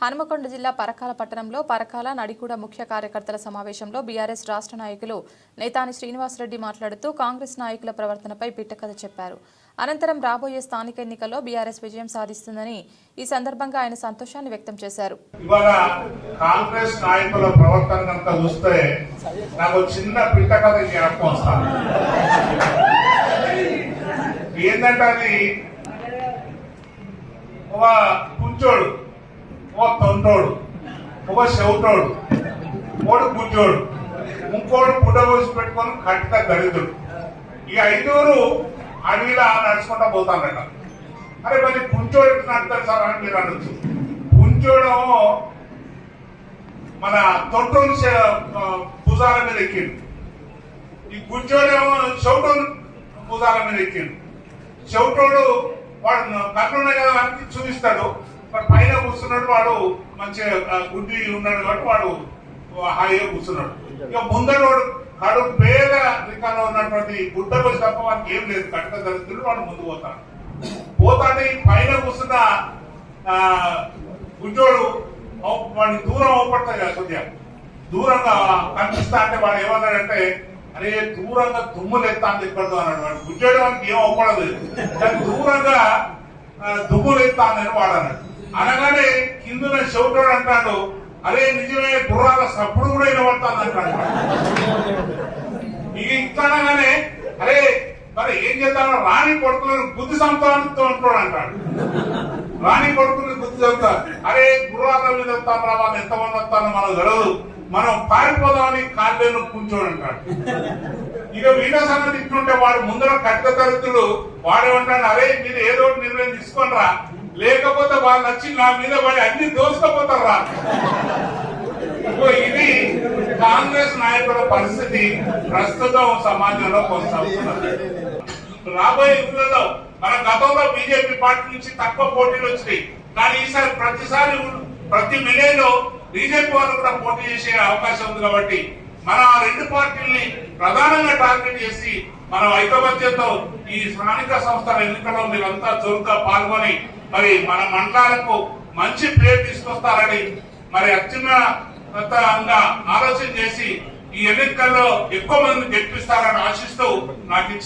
హనుమకొండ జిల్లా పరకాల పట్టణంలో పరకాల నడికూడ ముఖ్య కార్యకర్తల సమావేశంలో బీఆర్ఎస్ రాష్ట్ర నాయకులు నేతాని శ్రీనివాసరెడ్డి మాట్లాడుతూ కాంగ్రెస్ నాయకుల ప్రవర్తనపై పిట్టకథ చెప్పారు. అనంతరం రాబోయే స్థానిక ఎన్నికల్లో బీఆర్ఎస్ విజయం సాధిస్తుందని ఈ సందర్భంగా ఆయన సంతోషాన్ని వ్యక్తం చేశారు. ఇవాళ కాంగ్రెస్ నాయకుల ప్రవర్తన కనుక చూస్తే నాకు చిన్న పిట్టకథ జ్ఞాపకం వస్తాను. ఏంటంటే అది ఒక కుంచోడు, ఒక తొంటోడు, ఒక చెవుటోడు, ఒకడు గుజ్జోడు, ఇంకోడు పుట్ట పోసి పెట్టుకొని కట్టిన దరిద్రుడు. ఈ ఐదుగురు అడవిలా నడుచుకుంటా పోతానట. అరే మరి కుంచోడు నడుతాడు సార్ అని మీరు అనొచ్చు. కుంచోడేమో మన తొంటోని భుజాల మీద ఎక్కిండు, ఈ గుజ్జోడేమో చెవుటోని భుజాల మీద ఎక్కిండు. చెవుటోడు వాడు కన్నున్నాయి కదా అని చూపిస్తాడు, మరి పైన కూర్చున్నాడు, వాడు మంచిగా గుడ్డి ఉన్నాడు కాబట్టి వాడు హాయిగా కూర్చున్నాడు. ఇక ముందరోడు కడు పేద రికాలో ఉన్నటువంటి గుడ్డ వచ్చి తప్ప వాడికి ఏం లేదు, కట్ట దరిద్రుడు, వాడు ముందు పోతాడు. పోతాంటే పైన కూర్చున్న గుడ్డోడు వాడిని దూరం అవపడతాయి కదా, కొద్దిగా దూరంగా కనిపిస్తా అంటే వాడు ఏమన్నాడంటే, అరే దూరంగా దుమ్ములు ఎత్తా అని చెప్పదు అన్నాడు. వాడు గుడ్డోడు వాడికి ఏం అవపడదు, కానీ దూరంగా దుమ్ములు ఎత్తా అని వాడు అన్నాడు. అనగానే కింద చెవుటోడు అంటాడు, అరే నిజమే గుర్రాల సప్పుడు కూడా వినబడతాను అంటాడు. ఇక ఇట్లానగానే అరే మరి ఏం చేద్దాం, రాణి కొడుకులను బుద్ధి సంతానంతో ఉంటాడు అంటాడు. రాణి కొడుకుని బుద్ధి చదువుతా, అరే గుర్రాల మీద వస్తాను రా, వాళ్ళు ఎంతమంది వస్తానో మనకు తెలియదు, మనం పారిపోదామని కాళ్ళను కూర్చోడు అంటాడు. ఇక వీణ సంగతి ఇట్లుంటే వాడు ముందర కట్ట తరగతులు వాడేమంటాడు, అరే మీరు ఏదో నిర్ణయం తీసుకొని రా, లేకపోతే వాళ్ళు వచ్చి నా మీద పడి అన్ని దోసుకపోతారా. ఇది కాంగ్రెస్ నాయకుల పరిస్థితి ప్రస్తుతం సమాజంలో కొనసాగుతున్నది. రాబోయే ఎన్నికల్లో మన గతంలో బీజేపీ పార్టీ నుంచి తక్కువ పోటీలు వచ్చినాయి, కానీ ఈసారి ప్రతి మిలేలో బీజేపీ వాళ్ళు కూడా పోటీ చేసే అవకాశం ఉంది. కాబట్టి మనం ఆ రెండు పార్టీల్ని ప్రధానంగా టార్గెట్ చేసి మనం ఐకమత్యంతో ఈ స్థానిక సంస్థల ఎన్నికల్లో మీరంతా చురుగ్గా పాల్గొని మరి మన మండలాలకు మంచి పేరు తీసుకొస్తారని మరి అత్యున్నతంగా ఆలోచన చేసి ఈ ఎన్నికల్లో ఎక్కువ మంది గెలిపిస్తారని ఆశిస్తూ నాకు